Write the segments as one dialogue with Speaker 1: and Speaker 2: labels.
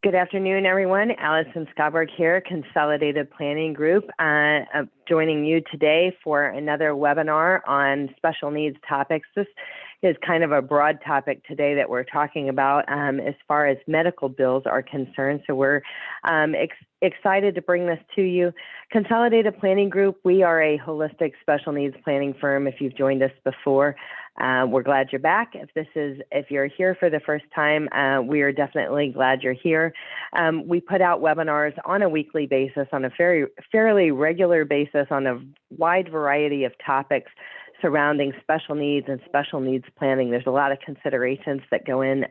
Speaker 1: Good afternoon, everyone. Allison Schaberg here, Consolidated Planning Group, joining you today for another webinar on special needs topics. This is kind of a broad topic today that we're talking about as far as medical bills are concerned. So we're excited to bring this to you. Consolidated Planning Group, we are a holistic special needs planning firm. If you've joined us before, we're glad you're back. If you're here for the first time, we are definitely glad you're here. We put out webinars on a weekly basis, on a fairly regular basis, on a wide variety of topics surrounding special needs and special needs planning. There's a lot of considerations that go in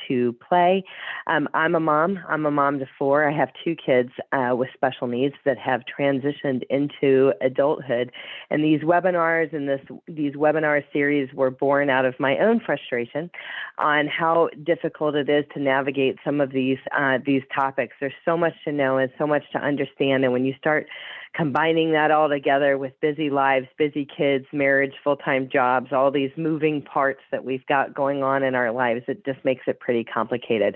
Speaker 1: to play. I'm a mom. I'm a mom to four. I have two kids with special needs that have transitioned into adulthood. And these webinars and these webinar series were born out of my own frustration on how difficult it is to navigate some of these topics. There's so much to know and so much to understand. And when you start combining that all together with busy lives, busy kids, marriage, full-time jobs, all these moving parts that we've got going on in our lives, it just makes it pretty complicated.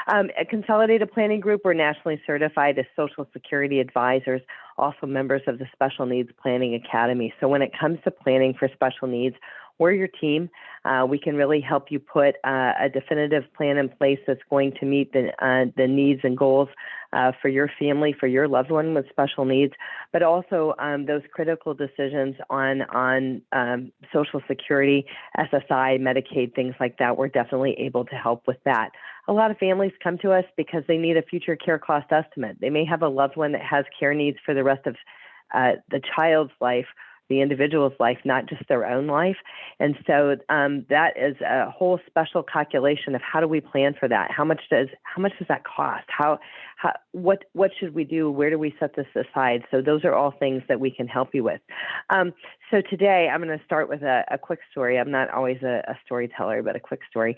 Speaker 1: At Consolidated Planning Group, we're nationally certified as Social Security advisors, also members of the Special Needs Planning Academy. So when it comes to planning for special needs, we're your team. We can really help you put a definitive plan in place that's going to meet the needs and goals for your family, for your loved one with special needs, but also those critical decisions on Social Security, SSI, Medicaid, things like that. We're definitely able to help with that. A lot of families come to us because they need a future care cost estimate. They may have a loved one that has care needs for the rest of the child's life, the individual's life, not just their own life. And so that is a whole special calculation of how do we plan for that? How much does that cost? What should we do? Where do we set this aside? So those are all things that we can help you with. So today I'm going to start with a quick story. I'm not always a storyteller, but a quick story.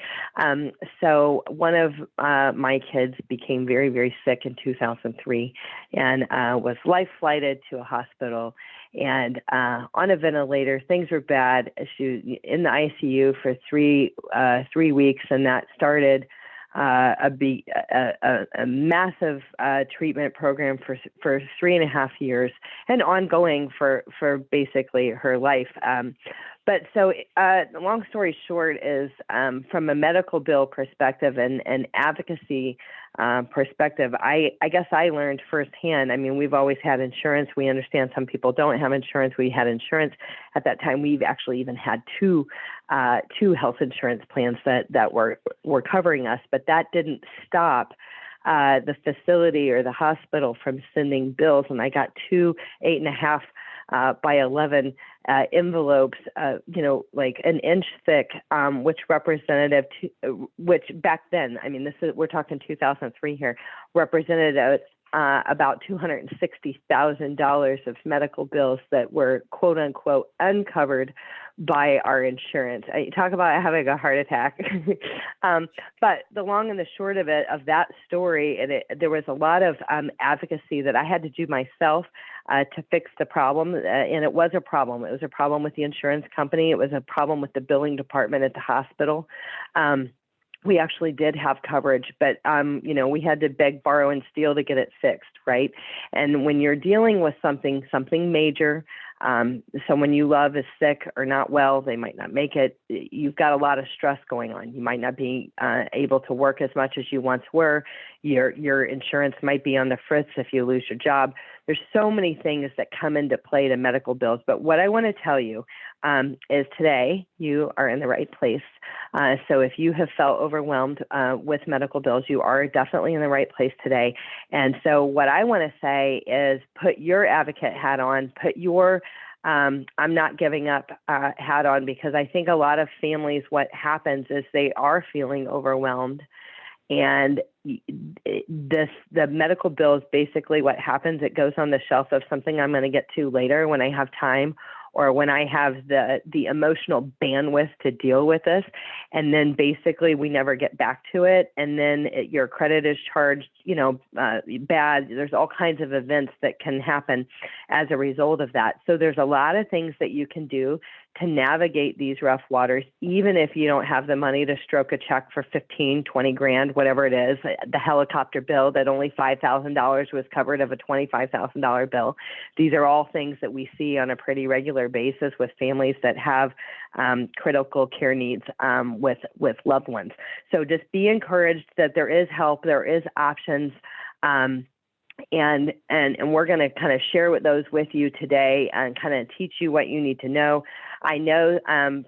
Speaker 1: So one of my kids became very, very sick in 2003 and was life flighted to a hospital and on a ventilator. Things were bad. She was in the ICU for three weeks, and that started a massive treatment program for 3.5 years and ongoing for basically her life. But so the long story short is from a medical bill perspective and advocacy perspective, I guess I learned firsthand. I mean, we've always had insurance. We understand some people don't have insurance. We had insurance at that time. We've actually even had two health insurance plans that were covering us, but that didn't stop the facility or the hospital from sending bills. And I got two 8.5 by 11 envelopes, like an inch thick, which back then, I mean, we're talking 2003 here, represented about $260,000 of medical bills that were quote unquote uncovered by our insurance. You talk about having a heart attack. But the long and the short of it, of that story, there was a lot of advocacy that I had to do myself to fix the problem. And it was a problem. It was a problem with the insurance company. It was a problem with the billing department at the hospital. We actually did have coverage, but, we had to beg, borrow, and steal to get it fixed, right? And when you're dealing with something major, someone you love is sick or not well, they might not make it, you've got a lot of stress going on. You might not be able to work as much as you once were. Your insurance might be on the fritz if you lose your job. There's so many things that come into play to medical bills. But what I want to tell you is today you are in the right place. So if you have felt overwhelmed with medical bills, you are definitely in the right place today. And so what I want to say is put your advocate hat on, put your I'm not giving up hat on, because I think a lot of families, what happens is they are feeling overwhelmed. And the medical bill is basically what happens. It goes on the shelf of something I'm going to get to later when I have time, or when I have the emotional bandwidth to deal with this. And then basically we never get back to it. And then your credit is charged, bad. There's all kinds of events that can happen as a result of that. So there's a lot of things that you can do to navigate these rough waters, even if you don't have the money to stroke a check for 15, 20 grand, whatever it is, the helicopter bill that only $5,000 was covered of a $25,000 bill. These are all things that we see on a pretty regular basis with families that have critical care needs with loved ones. So just be encouraged that there is help, there is options. And we're going to kind of share those with you today and kind of teach you what you need to know. I know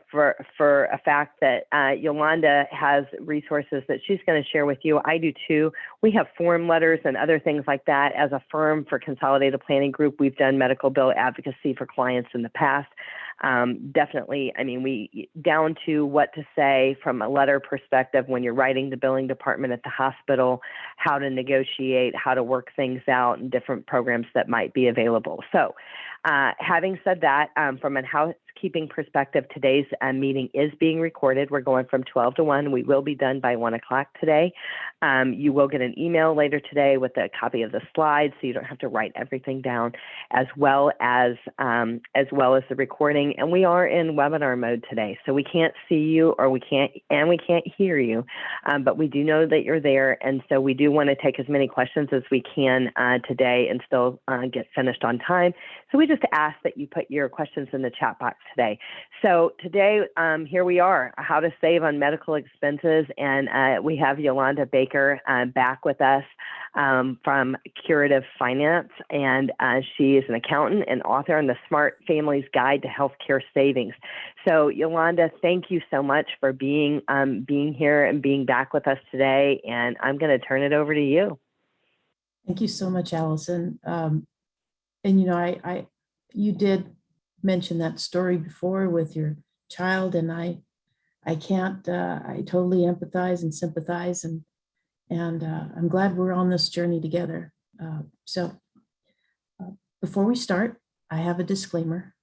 Speaker 1: for a fact that Yolanda has resources that she's going to share with you. I do too. We have form letters and other things like that. As a firm for Consolidated Planning Group, we've done medical bill advocacy for clients in the past. Definitely, I mean, we down to what to say from a letter perspective when you're writing the billing department at the hospital, how to negotiate, how to work things out, and different programs that might be available. So having said that, from a housekeeping perspective, today's meeting is being recorded. We're going from 12 to 1. We will be done by 1 o'clock today. You will get an email later today with a copy of the slides, so you don't have to write everything down, as well as the recording. And we are in webinar mode today, so we can't see you or we can't hear you, but we do know that you're there, and so we do want to take as many questions as we can today and still get finished on time. So we just ask that you put your questions in the chat box today. So today, here we are, how to save on medical expenses, and we have Yolanda Baker back with us from Curative Finance, and she is an accountant and author on the Smart Family's Guide to Healthcare Savings. So Yolanda, thank you so much for being here and being back with us today, and I'm going to turn it over to you.
Speaker 2: Thank you so much, Allison. And you know, you did mention that story before with your child, and I totally empathize and sympathize, and I'm glad we're on this journey together. So before we start, I have a disclaimer.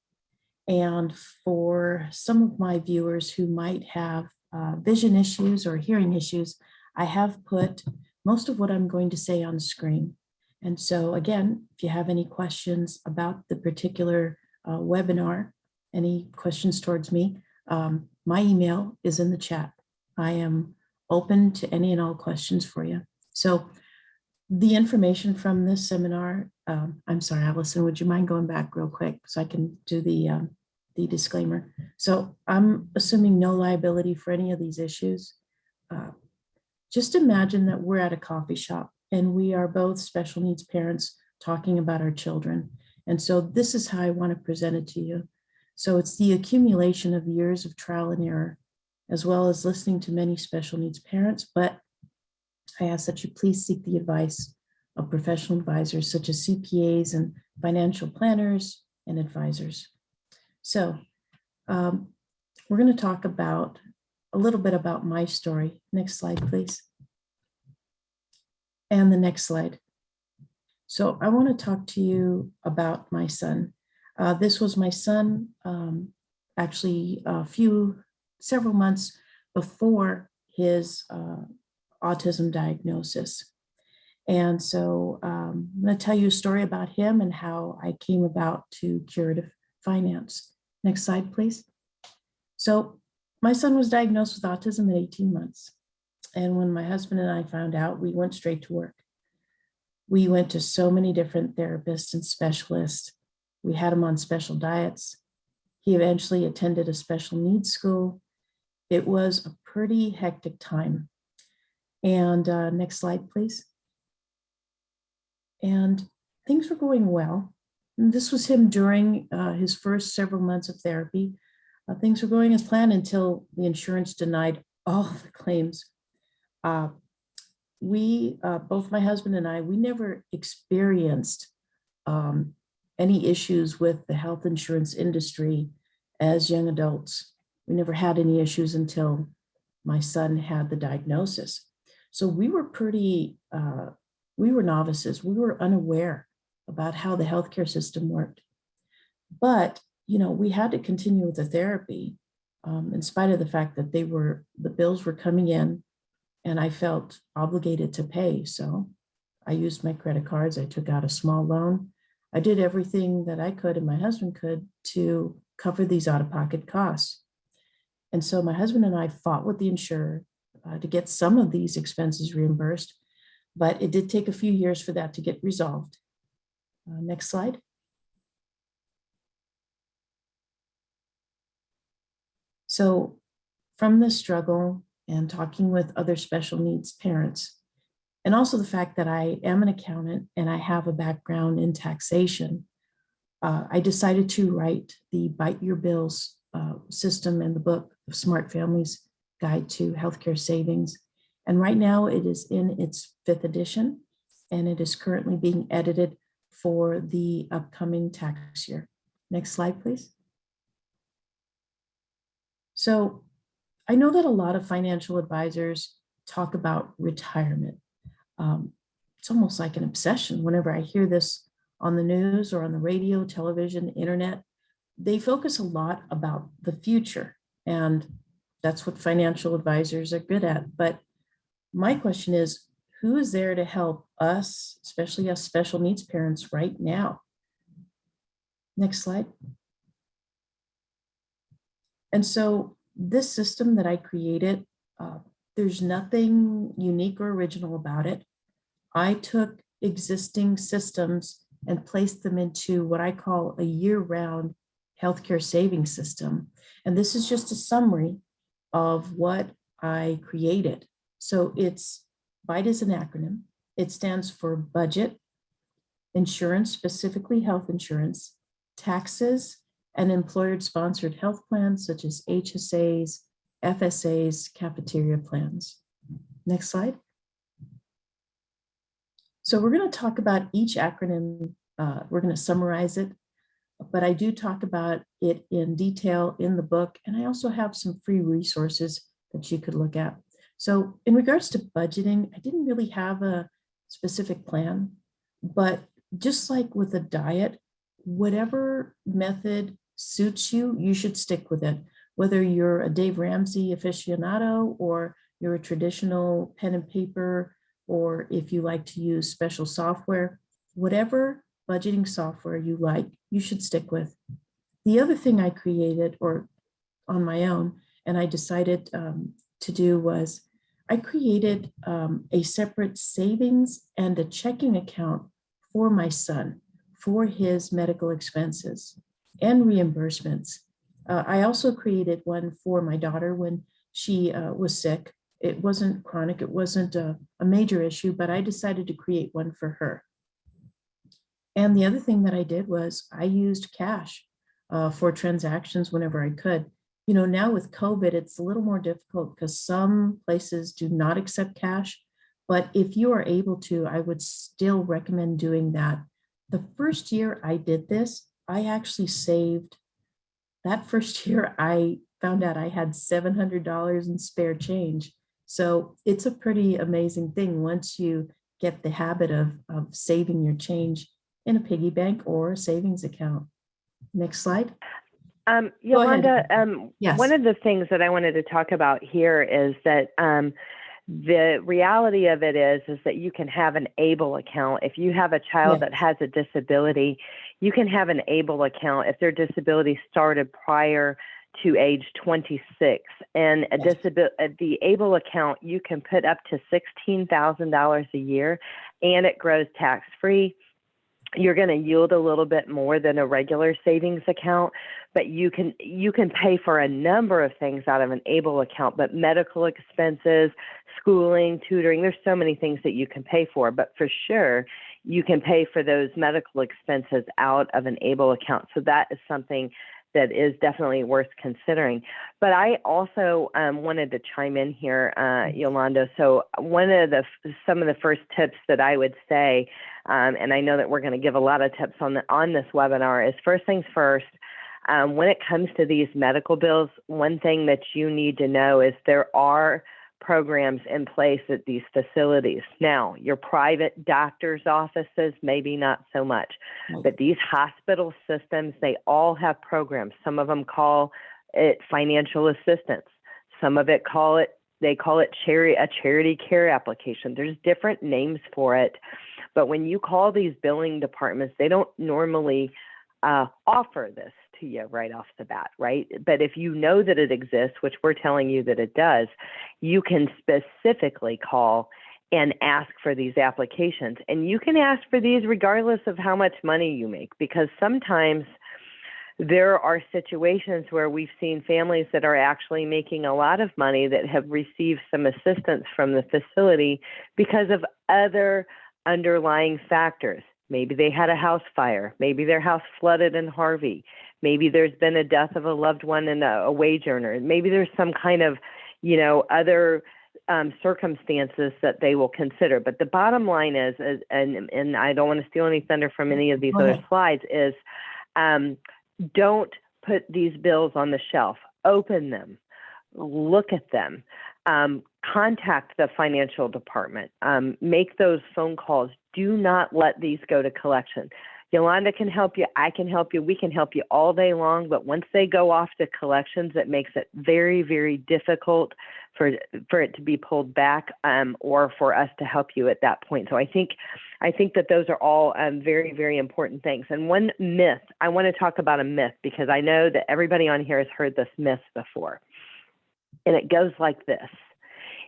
Speaker 2: And for some of my viewers who might have vision issues or hearing issues, I have put most of what I'm going to say on screen. And so again, if you have any questions about the particular webinar, any questions towards me, my email is in the chat. I am open to any and all questions for you. So the information from this seminar, I'm sorry, Allison, would you mind going back real quick so I can do the disclaimer? So I'm assuming no liability for any of these issues. Just imagine that we're at a coffee shop and we are both special needs parents talking about our children. And so this is how I want to present it to you. So it's the accumulation of years of trial and error, as well as listening to many special needs parents. But I ask that you please seek the advice of professional advisors such as CPAs and financial planners and advisors. So we're going to talk about a little bit about my story. Next slide, please. And the next slide. So I want to talk to you about my son. This was my son actually several months before his autism diagnosis. And so I'm going to tell you a story about him and how I came about to Curative Finance. Next slide, please. So my son was diagnosed with autism at 18 months. And when my husband and I found out, we went straight to work. We went to so many different therapists and specialists. We had him on special diets. He eventually attended a special needs school. It was a pretty hectic time. And next slide, please. And things were going well. And this was him during his first several months of therapy. Things were going as planned until the insurance denied all the claims. Both my husband and I, we never experienced any issues with the health insurance industry as young adults. We never had any issues until my son had the diagnosis. So we were we were novices. We were unaware about how the healthcare system worked. But, you know, we had to continue with the therapy in spite of the fact that the bills were coming in and I felt obligated to pay. So I used my credit cards. I took out a small loan. I did everything that I could and my husband could to cover these out-of-pocket costs. And so my husband and I fought with the insurer to get some of these expenses reimbursed, but it did take a few years for that to get resolved. Next slide. So from this struggle and talking with other special needs parents, and also the fact that I am an accountant and I have a background in taxation, I decided to write the Bite Your Bills system in the book of Smart Families Guide to Healthcare Savings. And right now it is in its 5th edition, and it is currently being edited for the upcoming tax year. Next slide, please. So I know that a lot of financial advisors talk about retirement. It's almost like an obsession. Whenever I hear this on the news or on the radio, television, internet, they focus a lot about the future. And that's what financial advisors are good at. But my question is, who is there to help us, especially us special needs parents right now? Next slide. And so this system that I created, there's nothing unique or original about it. I took existing systems and placed them into what I call a year-round healthcare savings system. And this is just a summary of what I created. So BITE is an acronym. It stands for budget, insurance, specifically health insurance, taxes, and employer-sponsored health plans such as HSAs, FSAs, cafeteria plans. Next slide. So we're going to talk about each acronym. We're going to summarize it, but I do talk about it in detail in the book, and I also have some free resources that you could look at. So in regards to budgeting, I didn't really have a specific plan, but just like with a diet, whatever method suits you, you should stick with it. Whether you're a Dave Ramsey aficionado or you're a traditional pen and paper, or if you like to use special software, whatever budgeting software you like, you should stick with. The other thing I created or on my own, and I decided to do was I created a separate savings and a checking account for my son for his medical expenses and reimbursements. I also created one for my daughter when she was sick. It wasn't chronic, it wasn't a major issue, but I decided to create one for her. And the other thing that I did was I used cash for transactions whenever I could. You know, now with COVID, it's a little more difficult because some places do not accept cash. But if you are able to, I would still recommend doing that. The first year I did this, I actually saved. That first year, I found out I had $700 in spare change. So it's a pretty amazing thing once you get the habit of saving your change in a piggy bank or a savings account. Next slide.
Speaker 1: Yolanda,
Speaker 2: Yes.
Speaker 1: One of the things that I wanted to talk about here is that the reality of it is that you can have an ABLE account. If you have a child that has a disability, you can have an ABLE account if their disability started prior to age 26. And the ABLE account, you can put up to $16,000 a year, and it grows tax-free. You're going to yield a little bit more than a regular savings account, but you can pay for a number of things out of an ABLE account, but medical expenses, schooling, tutoring, there's so many things that you can pay for, but for sure, you can pay for those medical expenses out of an ABLE account. So that is something that is definitely worth considering. But I also wanted to chime in here, Yolanda. So some of the first tips that I would say, and I know that we're going to give a lot of tips on this webinar, is first things first. When it comes to these medical bills, one thing that you need to know is there are programs in place at these facilities. Now, your private doctor's offices, maybe not so much, but these hospital systems, they all have programs. Some of them call it financial assistance. Some of it they call it a charity care application. There's different names for it. But when you call these billing departments, they don't normally offer this to you right off the bat, right? But if you know that it exists, which we're telling you that it does, you can specifically call and ask for these applications. And you can ask for these regardless of how much money you make, because sometimes there are situations where we've seen families that are actually making a lot of money that have received some assistance from the facility because of other underlying factors. Maybe they had a house fire. Maybe their house flooded in Harvey. Maybe there's been a death of a loved one and a wage earner. Maybe there's some kind of, other circumstances that they will consider. But the bottom line is and I don't want to steal any thunder from any of these other slides, is don't put these bills on the shelf. Open them. Look at them. Contact the financial department. Make those phone calls. Do not let these go to collection. Yolanda can help you. I can help you. We can help you all day long. But once they go off to collections, it makes it very, very difficult for it to be pulled back, or for us to help you at that point. So I think that those are all very, very important things. And one myth, I want to talk about a myth, because I know that everybody on here has heard this myth before. And it goes like this.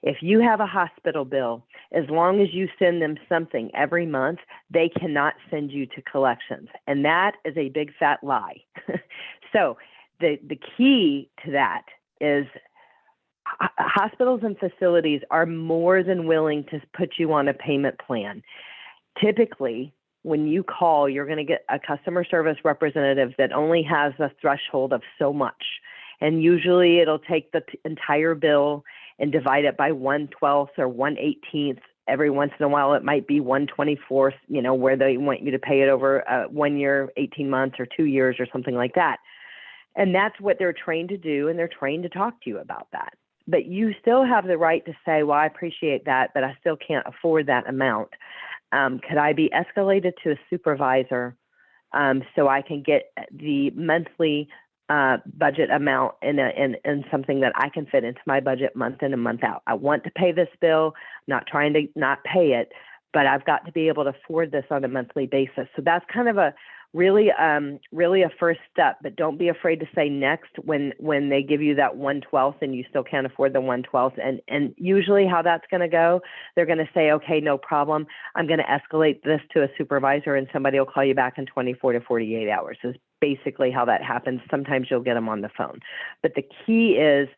Speaker 1: If you have a hospital bill, as long as you send them something every month, they cannot send you to collections. And that is a big fat lie. So the key to that is hospitals and facilities are more than willing to put you on a payment plan. Typically, when you call, you're going to get a customer service representative that only has a threshold of so much. And usually it'll take the entire bill and divide it by 1/12 or 1/18. Every once in a while, it might be 1/24, where they want you to pay it over 1 year, 18 months, or 2 years, or something like that. And that's what they're trained to do, and they're trained to talk to you about that. But you still have the right to say, well, I appreciate that, but I still can't afford that amount. Could I be escalated to a supervisor so I can get the monthly budget amount in something that I can fit into my budget month in and month out? I want to pay this bill, not trying to not pay it, but I've got to be able to afford this on a monthly basis. So that's kind of a really a first step, but don't be afraid to say next when they give you that 1/12 and you still can't afford the 1/12. And usually how that's going to go, they're going to say, okay, no problem. I'm going to escalate this to a supervisor and somebody will call you back in 24 to 48 hours is basically how that happens. Sometimes you'll get them on the phone. But the key is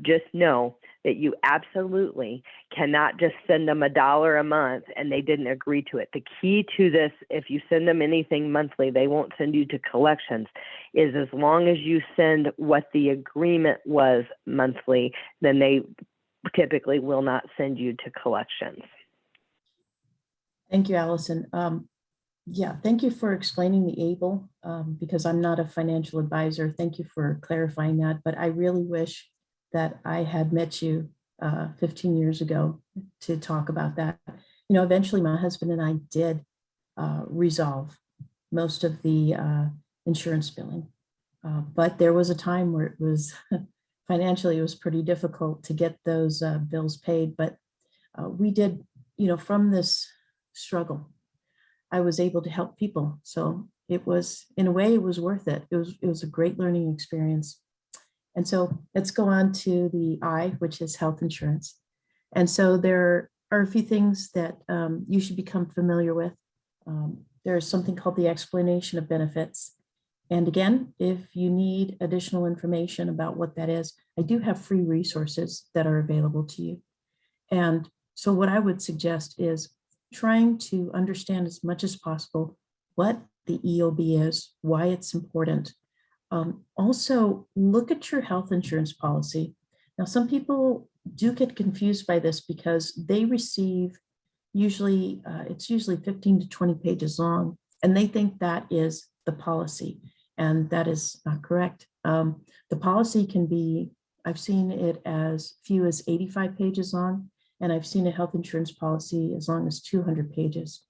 Speaker 1: just know that you absolutely cannot just send them $1 a month and they didn't agree to it. The key to this, if you send them anything monthly, they won't send you to collections, is as long as you send what the agreement was monthly, then they typically will not send you to collections.
Speaker 2: Thank you, Allison. Yeah, thank you for explaining the ABLE, because I'm not a financial advisor. Thank you for clarifying that, but I really wish that I had met you 15 years ago to talk about that. Eventually my husband and I did resolve most of the insurance billing, but there was a time where it was financially, it was pretty difficult to get those bills paid. But we did, from this struggle, I was able to help people. So it was, in a way, it was worth it. It was a great learning experience. And so let's go on to the I, which is health insurance. And so there are a few things that you should become familiar with. There's something called the explanation of benefits. And again, if you need additional information about what that is, I do have free resources that are available to you. And so what I would suggest is trying to understand as much as possible what the EOB is, why it's important. Also, look at your health insurance policy. Now, some people do get confused by this because they receive it's usually 15 to 20 pages long, and they think that is the policy, and that is not correct. The policy can be, I've seen it as few as 85 pages long, and I've seen a health insurance policy as long as 200 pages.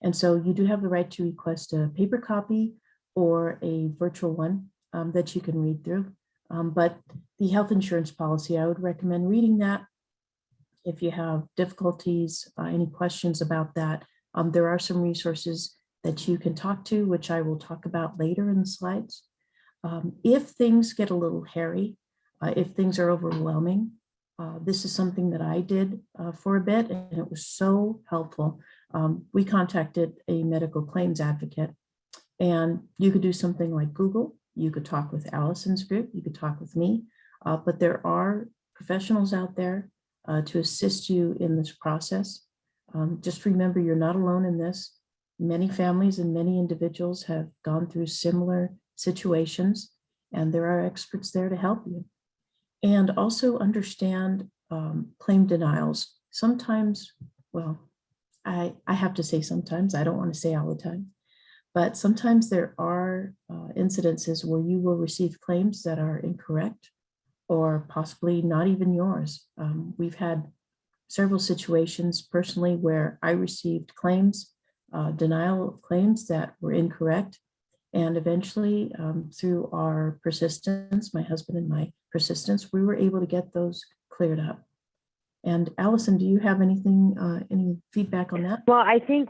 Speaker 2: And so you do have the right to request a paper copy or a virtual one that you can read through. But the health insurance policy, I would recommend reading that. If you have difficulties, any questions about that, there are some resources that you can talk to, which I will talk about later in the slides. If things get a little hairy, if things are overwhelming, this is something that I did for a bit, and it was so helpful. We contacted a medical claims advocate, and you could do something like Google. You could talk with Allison's group. You could talk with me. But there are professionals out there to assist you in this process. Just remember, you're not alone in this. Many families and many individuals have gone through similar situations, and there are experts there to help you. And also understand claim denials. Sometimes, well, I have to say sometimes, I don't want to say all the time, but sometimes there are incidences where you will receive claims that are incorrect or possibly not even yours. We've had several situations personally where I received claims, denial of claims that were incorrect. And eventually, through our persistence, my husband and my persistence, we were able to get those cleared up. And Allison, do you have anything, any feedback on that?
Speaker 1: Well, I think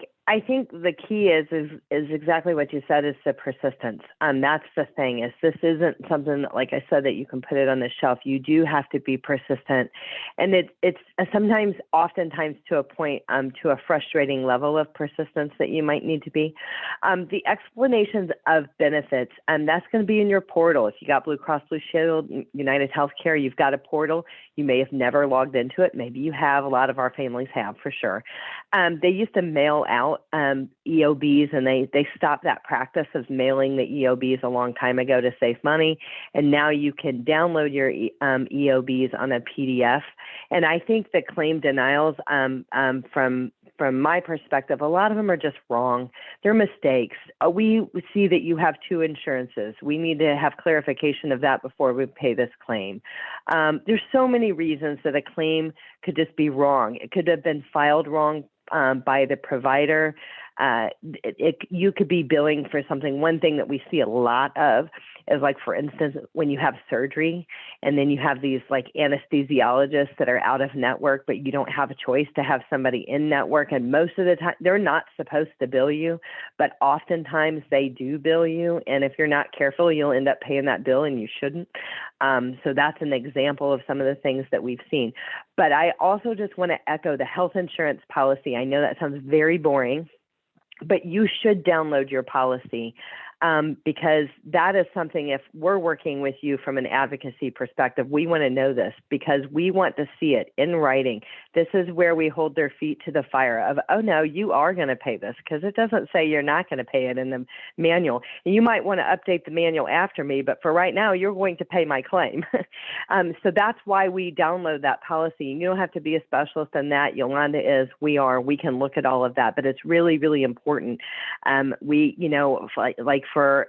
Speaker 1: the key is exactly what you said, is the persistence. That's the thing, is this isn't something that, like I said, that you can put it on the shelf. You do have to be persistent. And it's sometimes, oftentimes to a point, to a frustrating level of persistence that you might need to be. The explanations of benefits, that's going to be in your portal. If you got Blue Cross Blue Shield, United Healthcare, you've got a portal. You may have never logged into it. Maybe you have. A lot of our families have, for sure. They used to mail out EOBs, and they stopped that practice of mailing the EOBs a long time ago to save money. And now you can download your EOBs on a PDF. And I think the claim denials, from my perspective, a lot of them are just wrong. They're mistakes. We see that you have two insurances. We need to have clarification of that before we pay this claim. There's so many reasons that a claim could just be wrong. It could have been filed wrong by the provider. You could be billing for something. One thing that we see a lot of is, like, for instance, when you have surgery and then you have these like anesthesiologists that are out of network, but you don't have a choice to have somebody in network. And most of the time they're not supposed to bill you, but oftentimes they do bill you. And if you're not careful, you'll end up paying that bill, and you shouldn't. So that's an example of some of the things that we've seen. But I also just want to echo the health insurance policy. I know that sounds very boring, but you should download your policy, because that is something, if we're working with you from an advocacy perspective, we want to know this, because we want to see it in writing. This is where we hold their feet to the fire of, oh no, you are going to pay this, because it doesn't say you're not going to pay it in the manual. And you might want to update the manual after me, but for right now, you're going to pay my claim. So that's why we download that policy. You don't have to be a specialist in that. Yolanda is, we can look at all of that, but it's really, really important. We, like for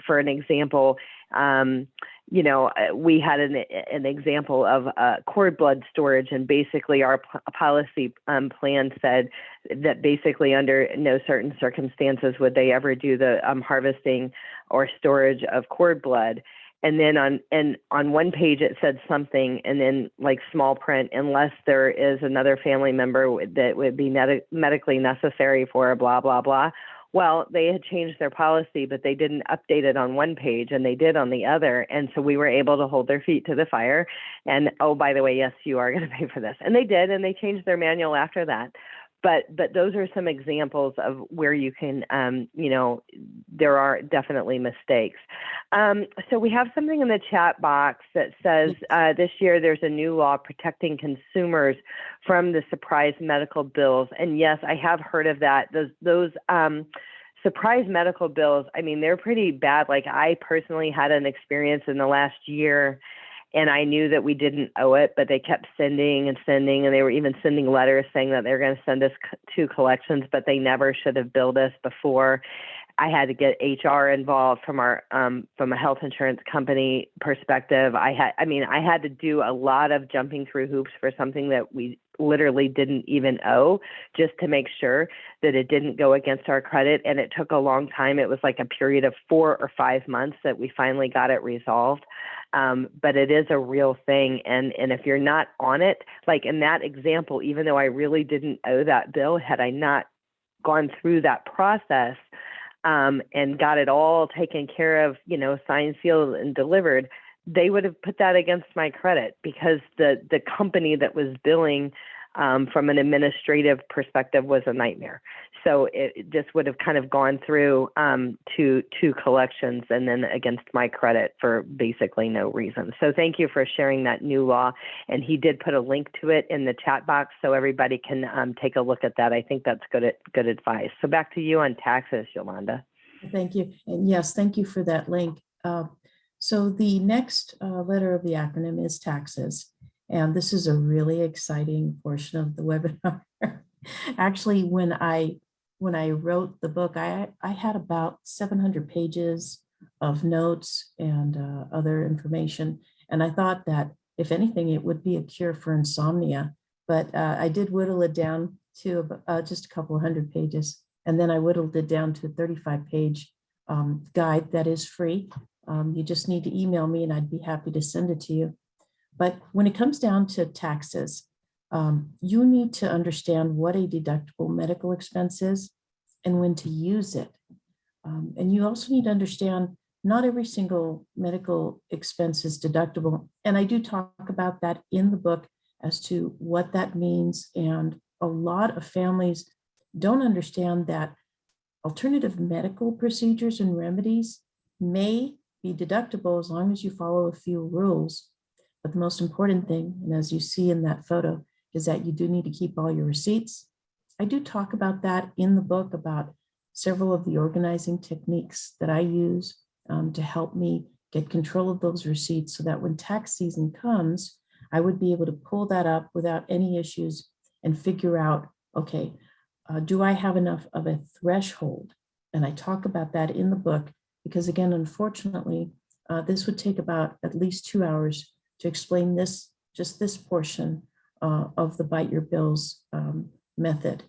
Speaker 1: an example, we had an example of cord blood storage, and basically our policy plan said that basically under no certain circumstances would they ever do the harvesting or storage of cord blood. And then on one page it said something, and then like small print, unless there is another family member that would be medically necessary for blah, blah, blah. Well, they had changed their policy, but they didn't update it on one page, and they did on the other. And so we were able to hold their feet to the fire. And, oh, by the way, yes, you are going to pay for this. And they did, and they changed their manual after that. But those are some examples of where you can, there are definitely mistakes. So we have something in the chat box that says this year there's a new law protecting consumers from the surprise medical bills. And yes, I have heard of that. Those surprise medical bills, I mean, they're pretty bad. Like, I personally had an experience in the last year, and I knew that we didn't owe it, but they kept sending, and they were even sending letters saying that they're going to send us to collections, but they never should have billed us before. I had to get HR involved from a health insurance company perspective. I had to do a lot of jumping through hoops for something that we literally didn't even owe, just to make sure that it didn't go against our credit. And it took a long time. It was like a period of 4 or 5 months that we finally got it resolved. But it is a real thing. And if you're not on it, like in that example, even though I really didn't owe that bill, had I not gone through that process, and got it all taken care of, signed, sealed, and delivered, they would have put that against my credit because the company that was billing from an administrative perspective was a nightmare. So it just would have kind of gone through to collections and then against my credit for basically no reason. So thank you for sharing that new law. And he did put a link to it in the chat box so everybody can take a look at that. I think that's good advice. So back to you on taxes, Yolanda.
Speaker 2: Thank you. And yes, thank you for that link. So the next letter of the acronym is taxes. And this is a really exciting portion of the webinar. Actually, when I wrote the book, I had about 700 pages of notes and other information. And I thought that if anything, it would be a cure for insomnia. But I did whittle it down to just a couple of hundred pages. And then I whittled it down to a 35-page guide that is free. You just need to email me and I'd be happy to send it to you. But when it comes down to taxes, you need to understand what a deductible medical expense is and when to use it. And you also need to understand not every single medical expense is deductible. And I do talk about that in the book as to what that means. And a lot of families don't understand that alternative medical procedures and remedies may be deductible as long as you follow a few rules. But the most important thing, and as you see in that photo, is that you do need to keep all your receipts. I do talk about that in the book, about several of the organizing techniques that I use to help me get control of those receipts so that when tax season comes, I would be able to pull that up without any issues and figure out, okay, do I have enough of a threshold? And I talk about that in the book because, again, unfortunately, this would take about at least 2 hours to explain this, just this portion of the bite your bills method.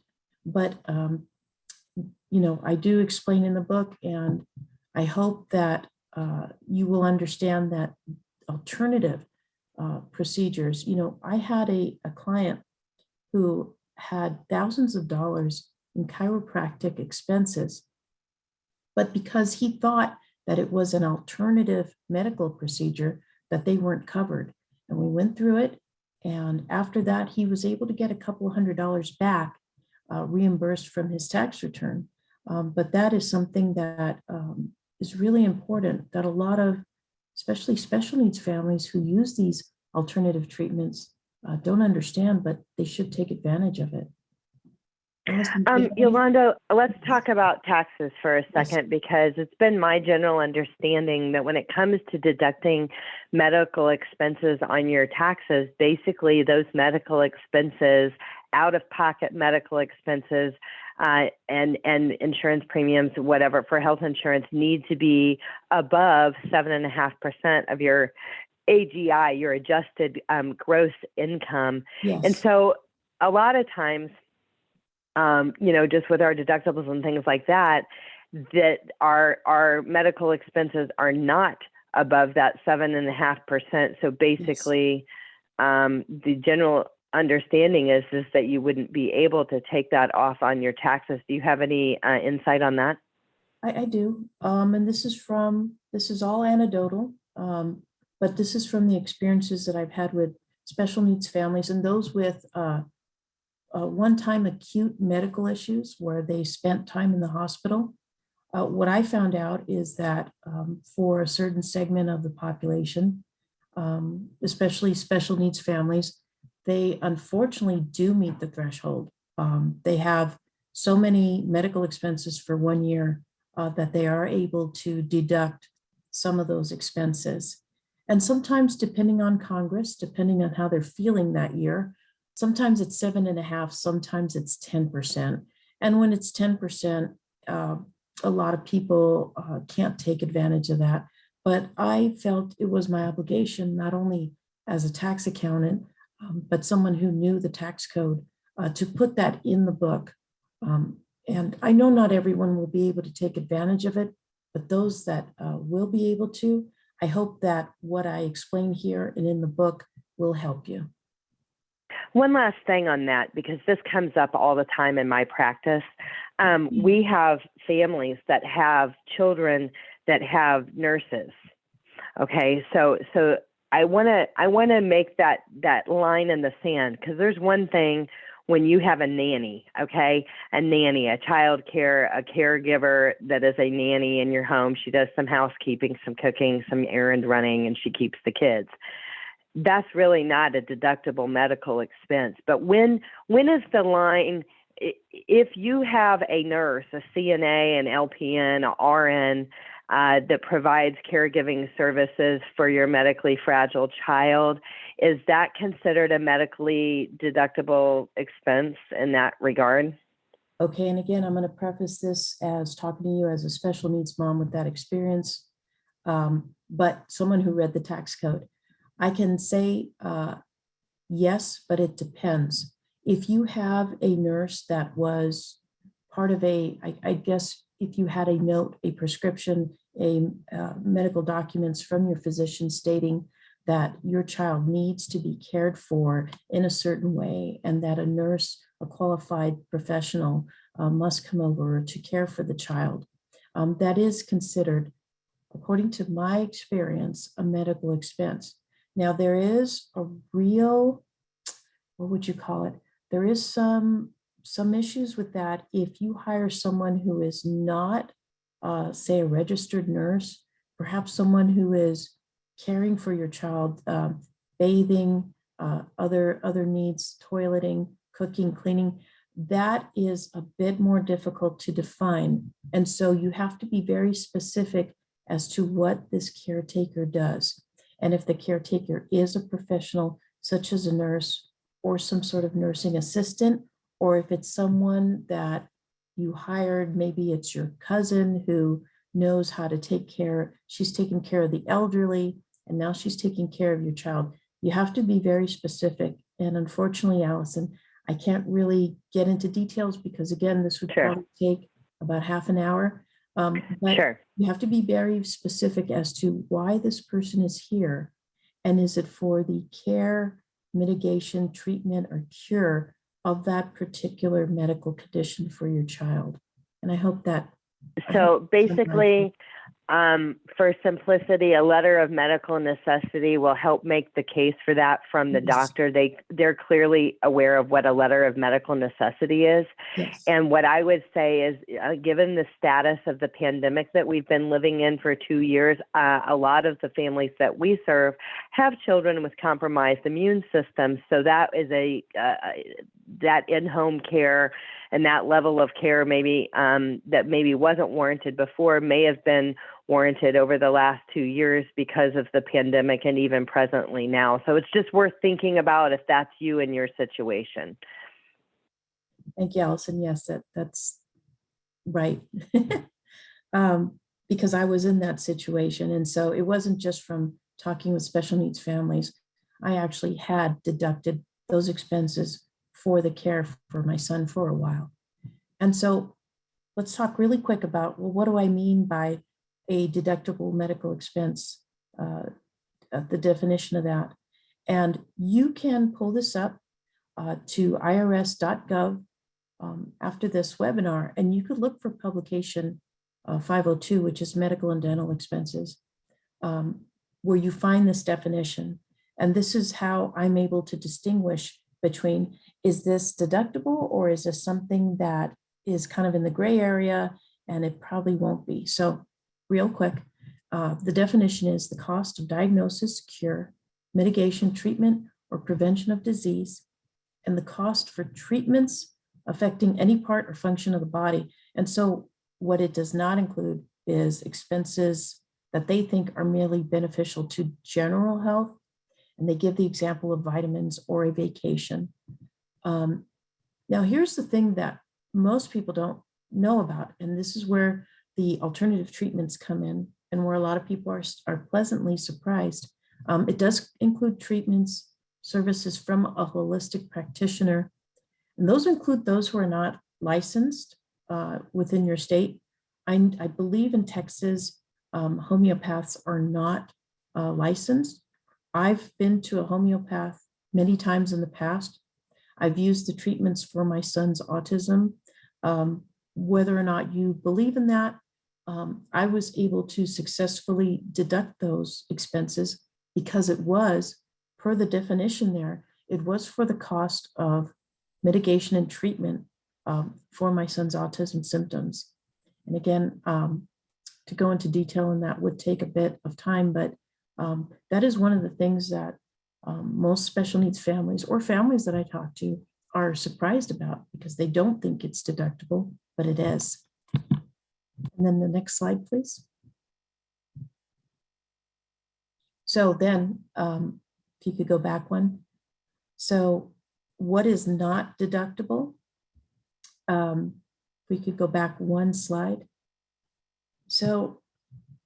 Speaker 2: But, I do explain in the book, and I hope that you will understand that alternative procedures. I had a client who had thousands of dollars in chiropractic expenses, but because he thought that it was an alternative medical procedure, that they weren't covered. And we went through it. And after that, he was able to get a couple $100 back reimbursed from his tax return. But that is something that is really important, that a lot of, especially special needs families who use these alternative treatments don't understand, but they should take advantage of it.
Speaker 1: Yolanda, let's talk about taxes for a second, because it's been my general understanding that when it comes to deducting medical expenses on your taxes, basically those medical expenses, out-of-pocket medical expenses, and insurance premiums, whatever, for health insurance need to be above 7.5% of your AGI, your adjusted gross income.
Speaker 2: Yes.
Speaker 1: And so a lot of times, just with our deductibles and things like that, that our medical expenses are not above that 7.5%. So basically, the general understanding is that you wouldn't be able to take that off on your taxes. Do you have any insight on that?
Speaker 2: I do. And this is all anecdotal, but this is from the experiences that I've had with special needs families and those with one-time acute medical issues where they spent time in the hospital. What I found out is that for a certain segment of the population, especially special needs families, they unfortunately do meet the threshold. They have so many medical expenses for 1 year that they are able to deduct some of those expenses. And sometimes, depending on Congress, depending on how they're feeling that year, sometimes it's 7.5%, sometimes it's 10%. And when it's 10%, a lot of people can't take advantage of that. But I felt it was my obligation, not only as a tax accountant, but someone who knew the tax code, to put that in the book. And I know not everyone will be able to take advantage of it, but those that will be able to, I hope that what I explain here and in the book will help you.
Speaker 1: One last thing on that, because this comes up all the time in my practice. We have families that have children that have nurses. Okay, so I want to make that line in the sand, because there's one thing when you have a nanny, okay, a child care, a caregiver that is a nanny in your home. She does some housekeeping, some cooking, some errand running, and she keeps the kids. That's really not a deductible medical expense. But when is the line? If you have a nurse, a CNA, an LPN, a RN that provides caregiving services for your medically fragile child, is that considered a medically deductible expense in that regard?
Speaker 2: Okay, and again, I'm going to preface this as talking to you as a special needs mom with that experience, but someone who read the tax code. I can say yes, but it depends. If you have a nurse that was part of I guess if you had a note, a prescription, medical documents from your physician stating that your child needs to be cared for in a certain way, and that a nurse, a qualified professional, must come over to care for the child, that is considered, according to my experience, a medical expense. Now, there is a real, what would you call it? There is some issues with that. If you hire someone who is not, say, a registered nurse, perhaps someone who is caring for your child, bathing, other needs, toileting, cooking, cleaning, that is a bit more difficult to define. And so you have to be very specific as to what this caretaker does. And if the caretaker is a professional, such as a nurse or some sort of nursing assistant, or if it's someone that you hired, maybe it's your cousin who knows how to take care, she's taking care of the elderly, and now she's taking care of your child. You have to be very specific. And unfortunately, Allison, I can't really get into details because, again, this would probably take about half an hour. But you have to be very specific as to why this person is here. And is it for the care, mitigation, treatment, or cure of that particular medical condition for your child? And I hope that.
Speaker 1: So basically, for simplicity, a letter of medical necessity will help make the case for that from the doctor. They're clearly aware of what a letter of medical necessity is.
Speaker 2: Yes.
Speaker 1: And what I would say is, given the status of the pandemic that we've been living in for 2 years, a lot of the families that we serve have children with compromised immune systems. So that is that in-home care and that level of care maybe that maybe wasn't warranted before may have been warranted over the last 2 years because of the pandemic and even presently now. So it's just worth thinking about if that's you in your situation.
Speaker 2: Thank you, Allison. Yes, that's right. Because I was in that situation. And so it wasn't just from talking with special needs families. I actually had deducted those expenses for the care for my son for a while. And so let's talk really quick about, well, what do I mean by a deductible medical expense, the definition of that. And you can pull this up to irs.gov after this webinar, and you could look for publication 502, which is medical and dental expenses, where you find this definition. And this is how I'm able to distinguish between, is this deductible or is this something that is kind of in the gray area and it probably won't be. So real quick, the definition is the cost of diagnosis, cure, mitigation, treatment, or prevention of disease, and the cost for treatments affecting any part or function of the body. And so what it does not include is expenses that they think are merely beneficial to general health. And they give the example of vitamins or a vacation. Now, here's the thing that most people don't know about, and this is where the alternative treatments come in and where a lot of people are pleasantly surprised. It does include treatments, services from a holistic practitioner, and those include those who are not licensed within your state. I believe in Texas, homeopaths are not licensed. I've been to a homeopath many times in the past. I've used the treatments for my son's autism. Whether or not you believe in that, I was able to successfully deduct those expenses because it was, per the definition there, it was for the cost of mitigation and treatment for my son's autism symptoms. And again, to go into detail on that would take a bit of time, but that is one of the things that most special needs families or families that I talk to are surprised about because they don't think it's deductible, but it is. And then the next slide, please. So then, if you could go back one. So what is not deductible? We could go back one slide. So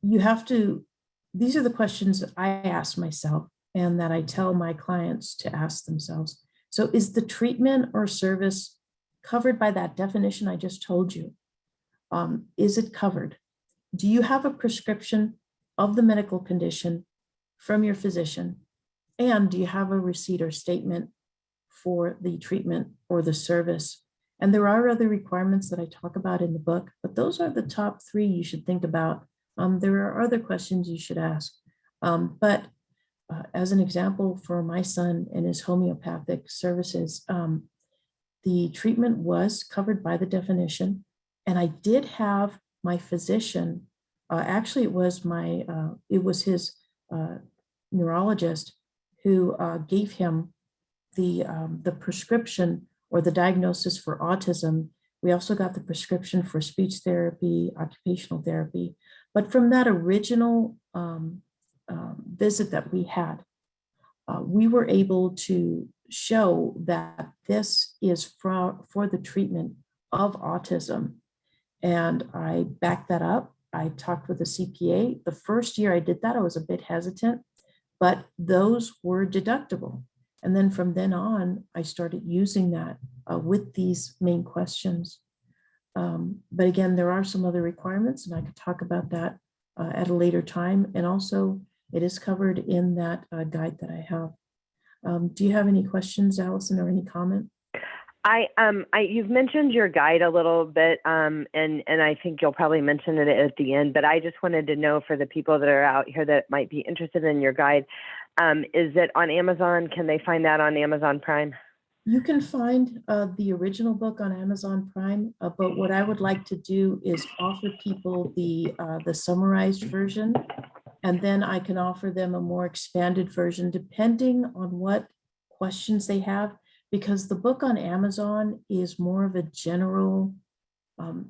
Speaker 2: you have to, these are the questions that I ask myself and that I tell my clients to ask themselves. So is the treatment or service covered by that definition I just told you? Is it covered? Do you have a prescription of the medical condition from your physician? And do you have a receipt or statement for the treatment or the service? And there are other requirements that I talk about in the book, but those are the top three you should think about. There are other questions you should ask. But as an example, for my son and his homeopathic services, the treatment was covered by the definition. And I did have my physician, actually it was his neurologist who gave him the prescription or the diagnosis for autism. We also got the prescription for speech therapy, occupational therapy. But from that original visit that we had, we were able to show that this is for the treatment of autism. And I backed that up. I talked with a CPA. The first year I did that, I was a bit hesitant, but those were deductible. And then from then on, I started using that with these main questions. But again, there are some other requirements, and I could talk about that at a later time. And also, it is covered in that guide that I have. Do you have any questions, Allison, or any comment?
Speaker 1: You've mentioned your guide a little bit, and I think you'll probably mention it at the end, but I just wanted to know for the people that are out here that might be interested in your guide, is it on Amazon? Can they find that on Amazon Prime?
Speaker 2: You can find the original book on Amazon Prime, but what I would like to do is offer people the summarized version, and then I can offer them a more expanded version depending on what questions they have, because the book on Amazon is more of a general,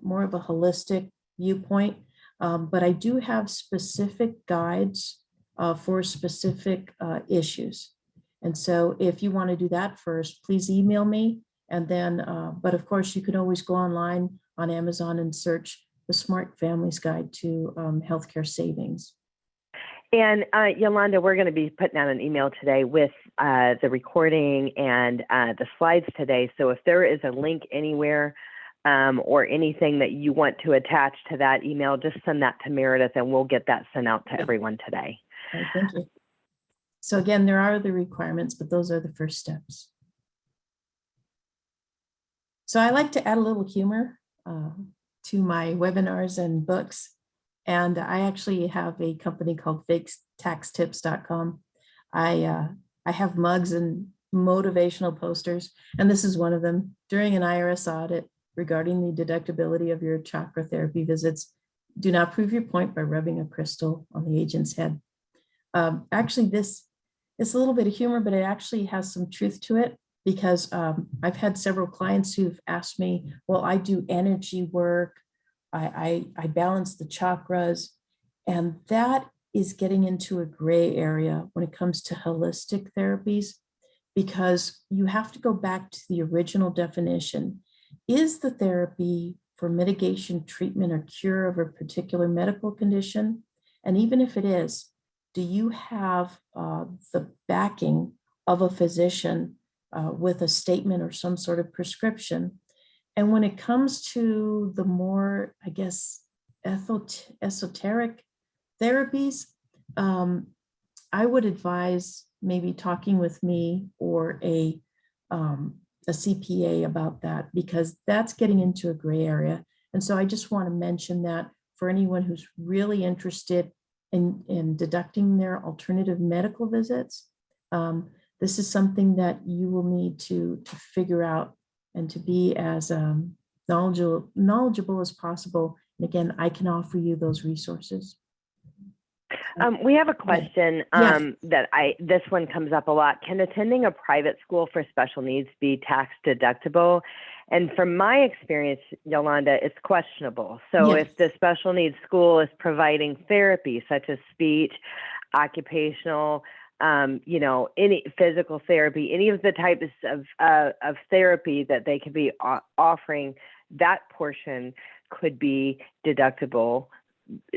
Speaker 2: more of a holistic viewpoint, but I do have specific guides for specific issues. And so if you want to do that first, please email me. And then, but of course, you can always go online on Amazon and search the Smart Families Guide to Healthcare Savings.
Speaker 1: And Yolanda, we're going to be putting out an email today with the recording and the slides today. So if there is a link anywhere or anything that you want to attach to that email, just send that to Meredith and we'll get that sent out to everyone today.
Speaker 2: Okay, thank you. So again, there are the requirements, but those are the first steps. So I like to add a little humor to my webinars and books. And I actually have a company called faketaxtips.com. I have mugs and motivational posters, and this is one of them. During an IRS audit regarding the deductibility of your chakra therapy visits, do not prove your point by rubbing a crystal on the agent's head. Actually, this is a little bit of humor, but it actually has some truth to it, because I've had several clients who've asked me, well, I do energy work, I balance the chakras, and that is getting into a gray area when it comes to holistic therapies, because you have to go back to the original definition. Is the therapy for mitigation, treatment, or cure of a particular medical condition? And even if it is, do you have the backing of a physician with a statement or some sort of prescription? And when it comes to the more, I guess, esoteric therapies, I would advise maybe talking with me or a a CPA about that, because that's getting into a gray area. And so I just want to mention that for anyone who's really interested in deducting their alternative medical visits, this is something that you will need to figure out and to be as knowledgeable as possible. And again, I can offer you those resources.
Speaker 1: We have a question
Speaker 2: Yes.
Speaker 1: this one comes up a lot. Can attending a private school for special needs be tax deductible? And from my experience, Yolanda, it's questionable. So
Speaker 2: Yes.
Speaker 1: if the special needs school is providing therapy, such as speech, occupational, any physical therapy, any of the types of therapy that they could be offering, that portion could be deductible.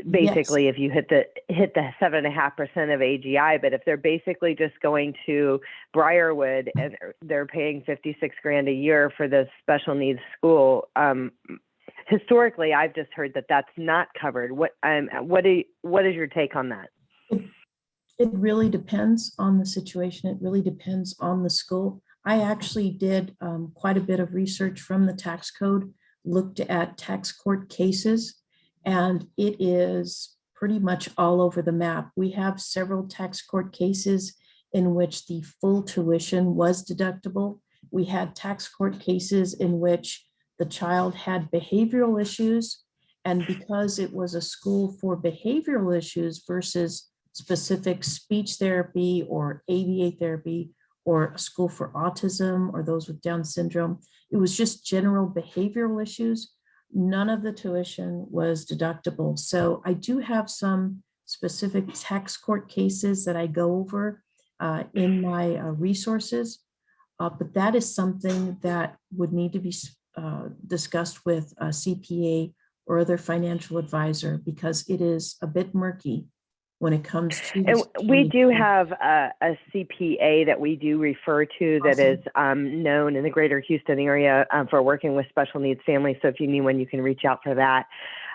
Speaker 1: Basically,
Speaker 2: Yes.
Speaker 1: if you hit the 7.5% of AGI, but if they're basically just going to Briarwood and they're paying $56,000 a year for the special needs school, historically, I've just heard that that's not covered. What is your take on that?
Speaker 2: It really depends on the situation. It really depends on the school. I actually did quite a bit of research from the tax code, looked at tax court cases, and it is pretty much all over the map. We have several tax court cases in which the full tuition was deductible. We had tax court cases in which the child had behavioral issues, and because it was a school for behavioral issues versus specific speech therapy or ABA therapy, or a school for autism or those with Down syndrome, it was just general behavioral issues. None of the tuition was deductible. So I do have some specific tax court cases that I go over in my resources, but that is something that would need to be discussed with a CPA or other financial advisor, because it is a bit murky when it comes to
Speaker 1: And we do have a CPA that we do refer to that is known in the greater Houston area for working with special needs families. So if you need one, you can reach out for that.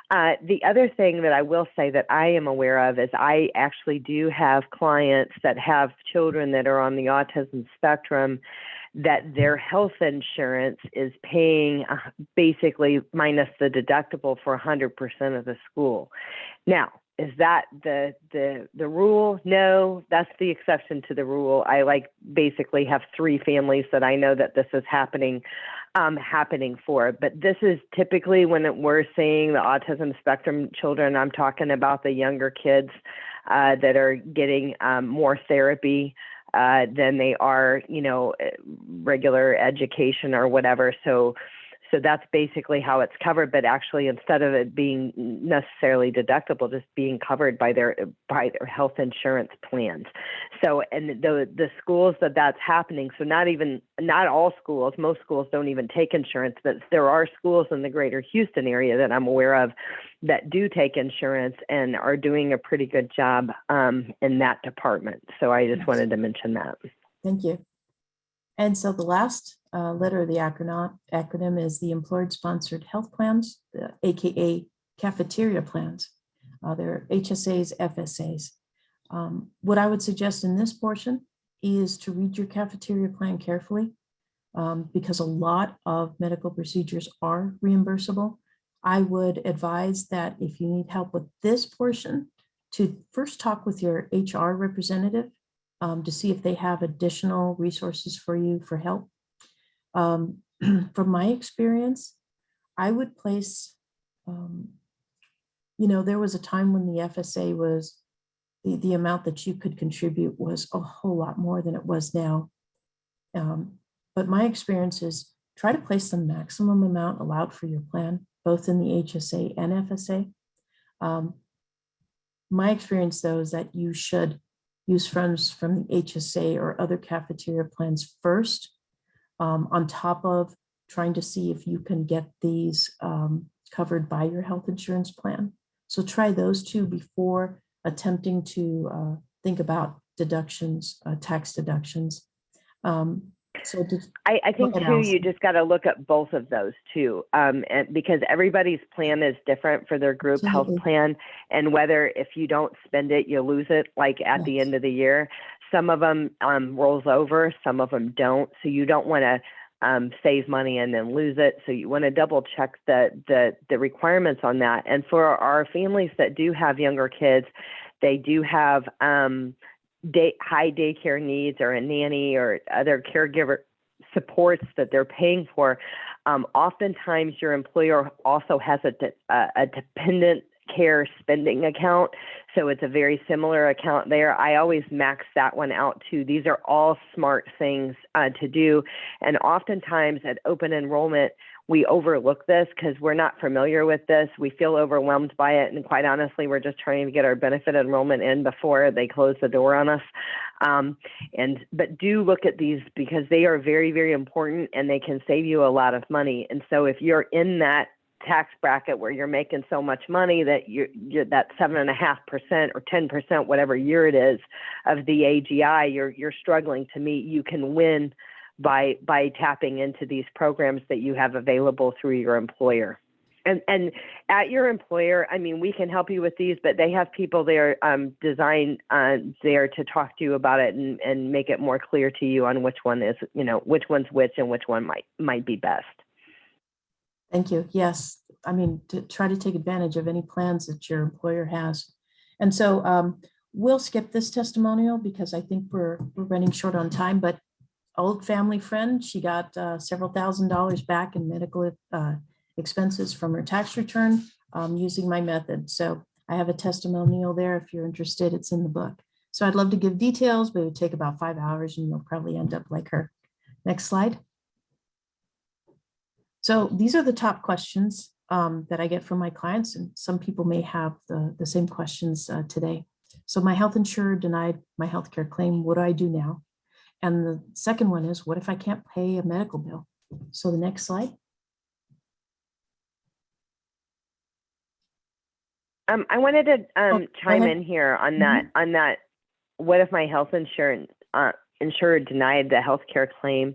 Speaker 1: The other thing that I will say that I am aware of is I actually do have clients that have children that are on the autism spectrum, that their health insurance is paying basically minus the deductible for 100% of the school. Now, is that the rule? No, that's the exception to the rule. I basically have 3 families that I know that this is happening for. But this is typically when we're seeing the autism spectrum children. I'm talking about the younger kids that are getting more therapy than they are, regular education or whatever. So that's basically how it's covered, but actually instead of it being necessarily deductible, just being covered by their health insurance plans. So, and the schools that's happening, so not all schools, most schools don't even take insurance, but there are schools in the greater Houston area that I'm aware of that do take insurance and are doing a pretty good job in that department. So I just wanted to mention that.
Speaker 2: Thank you. And so the last letter of the acronym is the employer-sponsored health plans, AKA cafeteria plans. They're HSAs, FSAs. What I would suggest in this portion is to read your cafeteria plan carefully, because a lot of medical procedures are reimbursable. I would advise that if you need help with this portion, to first talk with your HR representative to see if they have additional resources for you for help. From my experience, I would place, there was a time when the FSA was, the amount that you could contribute was a whole lot more than it was now. But my experience is try to place the maximum amount allowed for your plan, both in the HSA and FSA. My experience, though, is that you should use funds from the HSA or other cafeteria plans first, on top of trying to see if you can get these covered by your health insurance plan. So try those 2 before attempting to think about deductions, tax deductions.
Speaker 1: I think too, you just got to look at both of those too, and because everybody's plan is different for their group health plan, and whether if you don't spend it, you lose it, like at the end of the year. Some of them rolls over, some of them don't. So you don't want to save money and then lose it. So you want to double check the requirements on that. And for our families that do have younger kids, they do have high daycare needs or a nanny or other caregiver supports that they're paying for. Oftentimes your employer also has a dependent care spending account. So it's a very similar account there. I always max that one out too. These are all smart things to do. And oftentimes at open enrollment, we overlook this because we're not familiar with this. We feel overwhelmed by it. And quite honestly, we're just trying to get our benefit enrollment in before they close the door on us. But do look at these because they are very, very important and they can save you a lot of money. And so if you're in that tax bracket where you're making so much money that you're that 7.5% or 10%, whatever year it is of the AGI, you're struggling to meet, you can win by tapping into these programs that you have available through your employer. And at your employer, I mean, we can help you with these, but they have people there designed there to talk to you about it and make it more clear to you on which one is, which one's which and which one might be best.
Speaker 2: Thank you. Yes. I mean, to try to take advantage of any plans that your employer has. And so we'll skip this testimonial because I think we're running short on time, but old family friend, she got several $1,000s back in medical expenses from her tax return using my method. So I have a testimonial there if you're interested. It's in the book. So I'd love to give details, but it would take about 5 hours and you'll probably end up like her. Next slide. So these are the top questions that I get from my clients, and some people may have the same questions today. So my health insurer denied my healthcare claim. What do I do now? And the second one is, what if I can't pay a medical bill? So the next slide.
Speaker 1: I wanted to chime in here on that. On that, what if my health insurer denied the healthcare claim?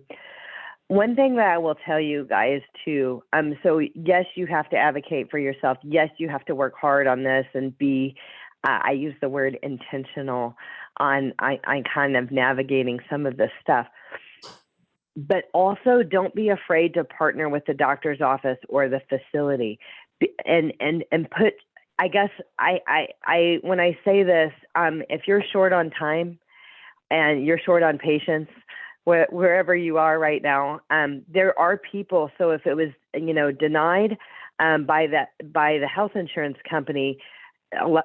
Speaker 1: One thing that I will tell you guys too, so yes, you have to advocate for yourself. Yes, you have to work hard on this and be, I use the word intentional on kind of navigating some of this stuff. But also don't be afraid to partner with the doctor's office or the facility and put, I guess I when I say this, if you're short on time and you're short on patience, wherever you are right now, there are people. So if it was, denied by the health insurance company,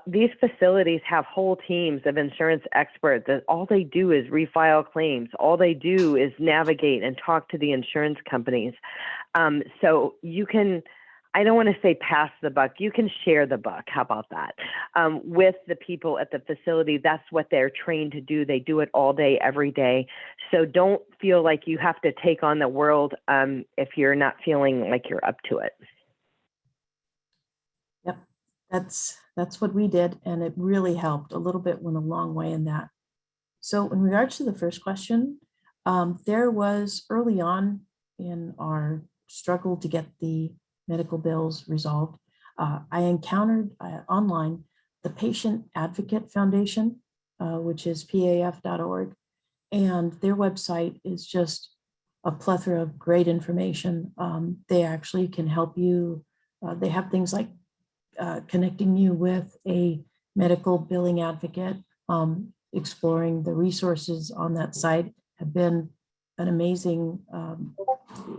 Speaker 1: these facilities have whole teams of insurance experts that all they do is refile claims. All they do is navigate and talk to the insurance companies. So you can, I don't want to say pass the buck. You can share the buck. How about that? With the people at the facility, that's what they're trained to do. They do it all day, every day. So don't feel like you have to take on the world if you're not feeling like you're up to it.
Speaker 2: Yep, that's what we did, and it really helped. A little bit went a long way in that. So in regards to the first question, there was early on in our struggle to get the medical bills resolved, I encountered online the Patient Advocate Foundation, which is paf.org, and their website is just a plethora of great information. They actually can help you. They have things like connecting you with a medical billing advocate. Exploring the resources on that site have been an amazing,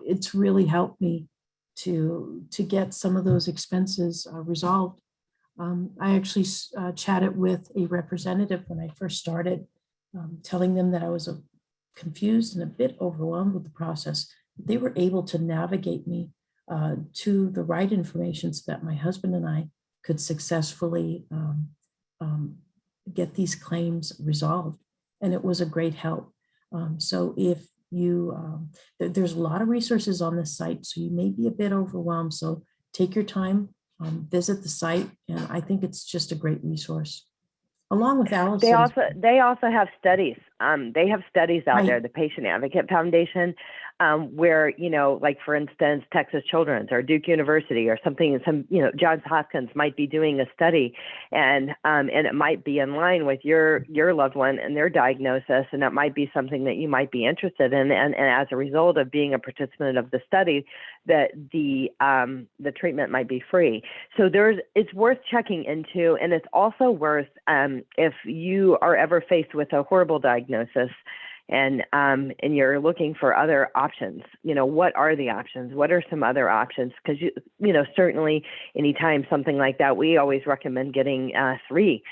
Speaker 2: it's really helped me to get some of those expenses resolved. I actually chatted with a representative when I first started, telling them that I was confused and a bit overwhelmed with the process. They were able to navigate me to the right information so that my husband and I could successfully get these claims resolved. And it was a great help. So if you, there's a lot of resources on this site, so you may be a bit overwhelmed. So take your time, visit the site, and I think it's just a great resource. Along with Allison.
Speaker 1: They also have studies. They have studies out there, the Patient Advocate Foundation. where, like for instance, Texas Children's or Duke University or something, Johns Hopkins might be doing a study, and it might be in line with your loved one and their diagnosis, and that might be something that you might be interested in. And as a result of being a participant of the study, that the treatment might be free. So it's worth checking into, and it's also worth if you are ever faced with a horrible diagnosis and you're looking for other options, what are the options? What are some other options? Because certainly anytime something like that, we always recommend getting three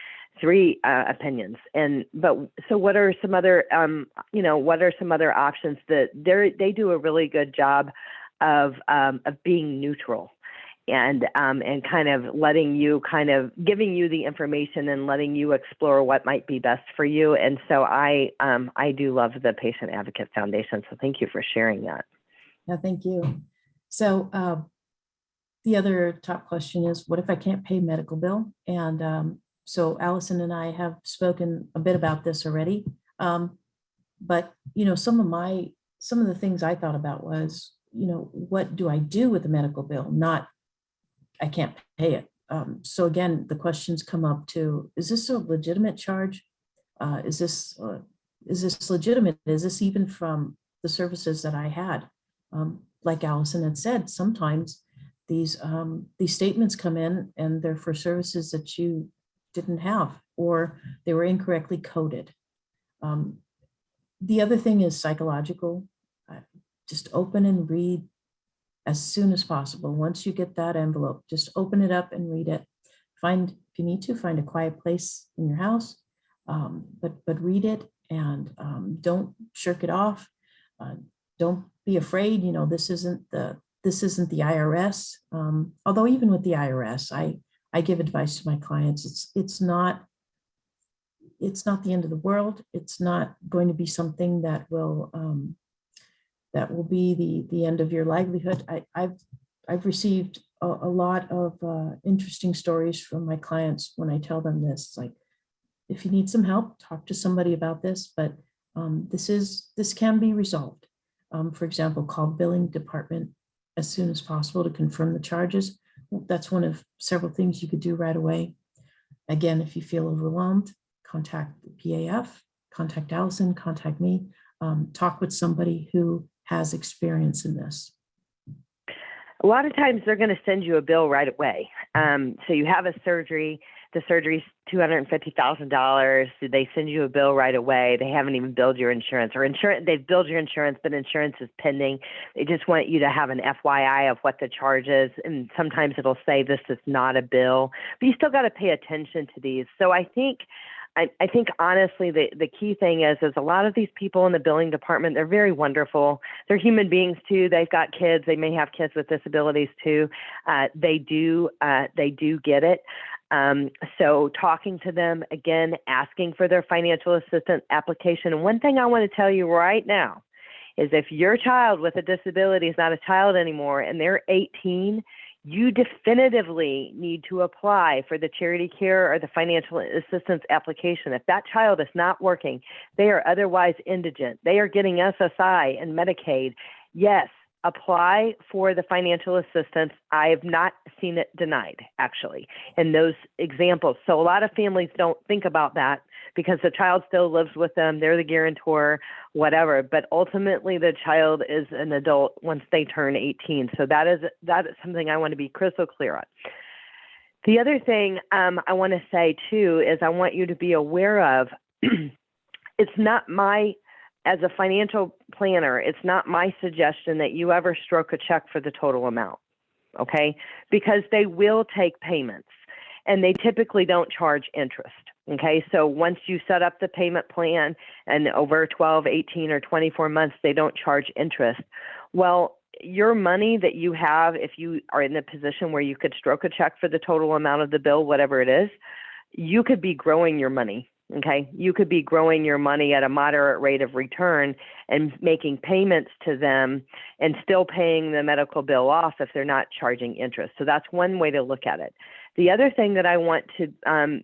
Speaker 1: opinions. So what are some other what are some other options that they do a really good job of being neutral and kind of giving you the information and letting you explore what might be best for you. And so I do love the Patient Advocate Foundation. So thank you for sharing that.
Speaker 2: Yeah, thank you. So the other top question is, what if I can't pay medical bill? And so Allison and I have spoken a bit about this already. But some of the things I thought about was, what do I do with the medical bill? Not, I can't pay it. So again, the questions come up to, is this a legitimate charge? Is this legitimate? Is this even from the services that I had? Like Allison had said, sometimes these statements come in and they're for services that you didn't have, or they were incorrectly coded. The other thing is psychological. Just open and read as soon as possible. Once you get that envelope, just open it up and read it. If you need to, find a quiet place in your house, but read it, and don't shirk it off. Don't be afraid. This isn't the IRS. Although even with the IRS, I give advice to my clients. It's not the end of the world. It's not going to be something that will be the end of your livelihood. I've received a lot of interesting stories from my clients when I tell them this. Like, if you need some help, talk to somebody about this. But this can be resolved. For example, call the billing department as soon as possible to confirm the charges. That's one of several things you could do right away. Again, if you feel overwhelmed, contact the PAF, contact Allison, contact me. Talk with somebody who has experience in this.
Speaker 1: A lot of times they're going to send you a bill right away. So you have a surgery, the surgery's $250,000. They send you a bill right away. They haven't even billed your insurance, or they've billed your insurance, but insurance is pending. They just want you to have an FYI of what the charge is. And sometimes it'll say this is not a bill, but you still got to pay attention to these. So I think honestly, the key thing is a lot of these people in the billing department, they're very wonderful. They're human beings too. They've got kids. They may have kids with disabilities too. They do get it. So talking to them, again, asking for their financial assistance application. And one thing I want to tell you right now is if your child with a disability is not a child anymore and they're 18, you definitively need to apply for the charity care or the financial assistance application. If that child is not working, they are otherwise indigent, they are getting SSI and Medicaid, yes, apply for the financial assistance. I have not seen it denied, actually, in those examples. So a lot of families don't think about that because the child still lives with them. They're the guarantor, whatever. But ultimately, the child is an adult once they turn 18. So that is something I want to be crystal clear on. The other thing I want to say, too, is I want you to be aware of, it's not as a financial planner, it's not my suggestion that you ever stroke a check for the total amount, okay? Because they will take payments, and they typically don't charge interest, okay? So once you set up the payment plan and over 12, 18, or 24 months, they don't charge interest. Well, your money that you have, if you are in the position where you could stroke a check for the total amount of the bill, whatever it is, you could be growing your money. Okay, you could be growing your money at a moderate rate of return and making payments to them and still paying the medical bill off if they're not charging interest. So that's one way to look at it. The other thing that I want to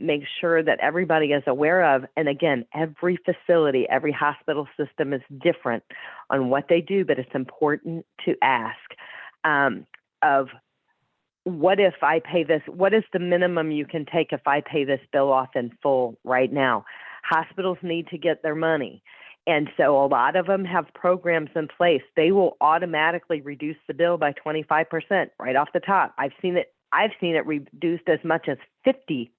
Speaker 1: make sure that everybody is aware of, and again, every facility, every hospital system is different on what they do, but it's important to ask of what if I pay this? What is the minimum you can take if I pay this bill off in full right now? Hospitals need to get their money. And so a lot of them have programs in place. They will automatically reduce the bill by 25% right off the top. I've seen it reduced as much as 50%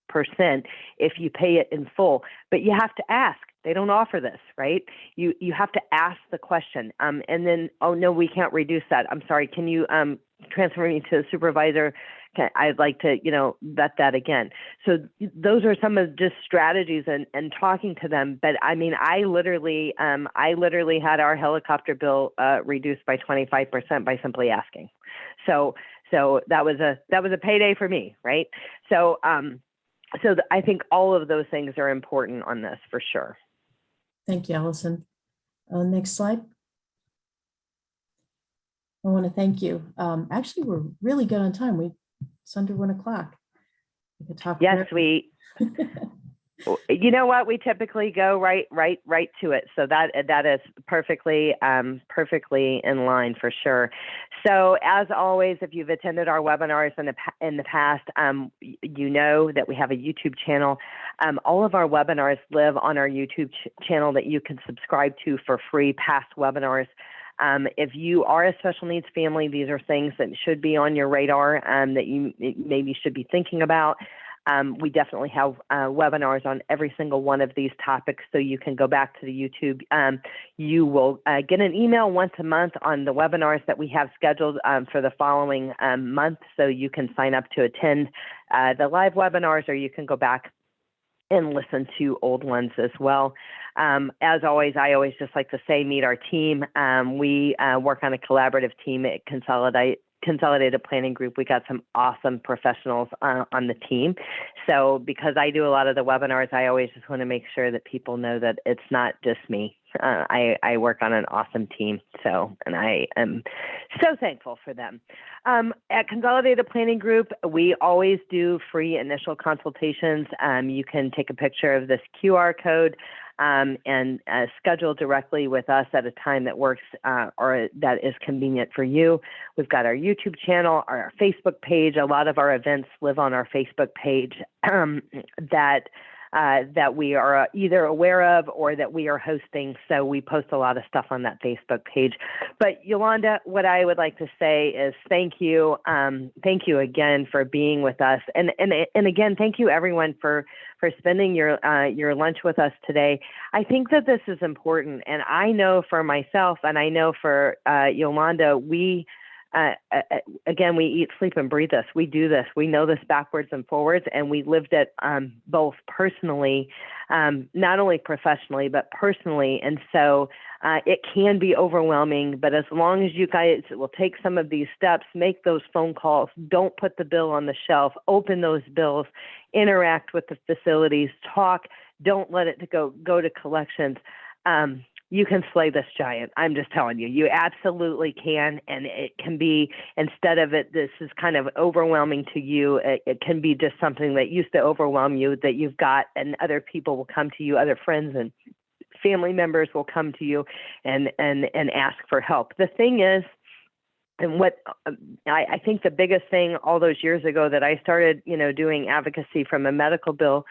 Speaker 1: if you pay it in full. But you have to ask. They don't offer this, right? You have to ask the question. And then, oh, no, we can't reduce that. I'm sorry. Can you transfer me to a supervisor? I'd like to, vet that again. So those are some of just strategies and talking to them. But I mean, I literally had our helicopter bill reduced by 25% by simply asking. So that was a payday for me, right? So I think all of those things are important on this for sure.
Speaker 2: Thank you, Allison. Next slide. I want to thank you. Actually, we're really good on time. It's under 1 o'clock. We could talk.
Speaker 1: Yes, you know what? We typically go right to it. So that is perfectly in line for sure. So as always, if you've attended our webinars in the past, you know that we have a YouTube channel. All of our webinars live on our YouTube channel that you can subscribe to for free, past webinars. If you are a special needs family, these are things that should be on your radar that you maybe should be thinking about. We definitely have webinars on every single one of these topics, so you can go back to the YouTube. You will get an email once a month on the webinars that we have scheduled for the following month, so you can sign up to attend the live webinars, or you can go back and listen to old ones as well. As always, I always just like to say, meet our team. We work on a collaborative team at Consolidated Planning Group. We got some awesome professionals on the team. So because I do a lot of the webinars, I always just want to make sure that people know that it's not just me. I work on an awesome team. And I am so thankful for them. At Consolidated Planning Group, we always do free initial consultations. You can take a picture of this QR code and schedule directly with us at a time that works or that is convenient for you. We've got our YouTube channel, our Facebook page. A lot of our events live on our Facebook page that we are either aware of or that we are hosting. So we post a lot of stuff on that Facebook page. But Yolanda, what I would like to say is thank you. Thank you again for being with us. And again, thank you everyone for spending your lunch with us today. I think that this is important. And I know for myself, and I know for Yolanda, again, we eat, sleep, and breathe this. We do this. We know this backwards and forwards, and we lived it both personally, not only professionally, but personally. And so it can be overwhelming, but as long as you guys will take some of these steps, make those phone calls, don't put the bill on the shelf, open those bills, interact with the facilities, talk, don't let it go to collections. You can slay this giant. I'm just telling you, you absolutely can. And it can be, instead of it, this is kind of overwhelming to you. It can be just something that used to overwhelm you that you've got, and other people will come to you, other friends and family members will come to you and ask for help. The thing is, and what I think the biggest thing all those years ago that I started, doing advocacy from a medical bill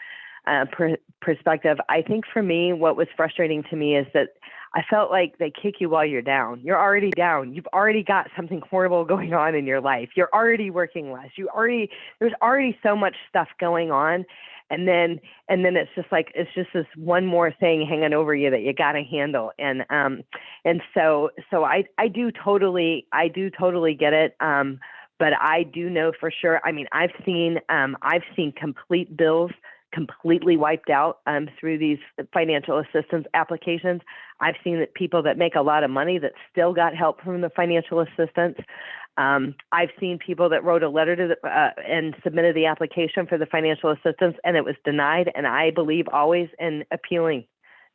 Speaker 1: perspective, I think for me, what was frustrating to me is that I felt like they kick you while you're down. You're already down. You've already got something horrible going on in your life. You're already working less. There's already so much stuff going on. And then it's just this one more thing hanging over you that you got to handle. And so I do totally get it. But I do know for sure. I mean, I've seen complete bills completely wiped out through these financial assistance applications. I've seen that people that make a lot of money that still got help from the financial assistance. I've seen people that wrote a letter to and submitted the application for the financial assistance, and it was denied. And I believe always in appealing,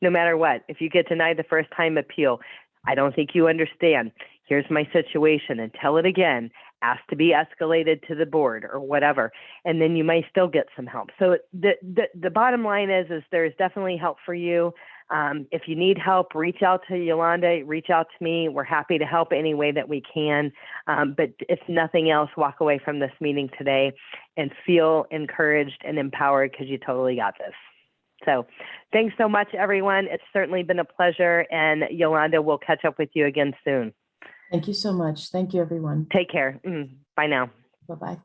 Speaker 1: no matter what. If you get denied the first time, appeal. I don't think you understand. Here's my situation, and tell it again. Ask to be escalated to the board or whatever, and then you may still get some help. So the bottom line is there's definitely help for you. If you need help, reach out to Yolanda, reach out to me. We're happy to help any way that we can. But if nothing else, walk away from this meeting today and feel encouraged and empowered because you totally got this. So thanks so much, everyone. It's certainly been a pleasure. And Yolanda, we'll catch up with you again soon.
Speaker 2: Thank you so much. Thank you, everyone.
Speaker 1: Take care. Bye now.
Speaker 2: Bye-bye.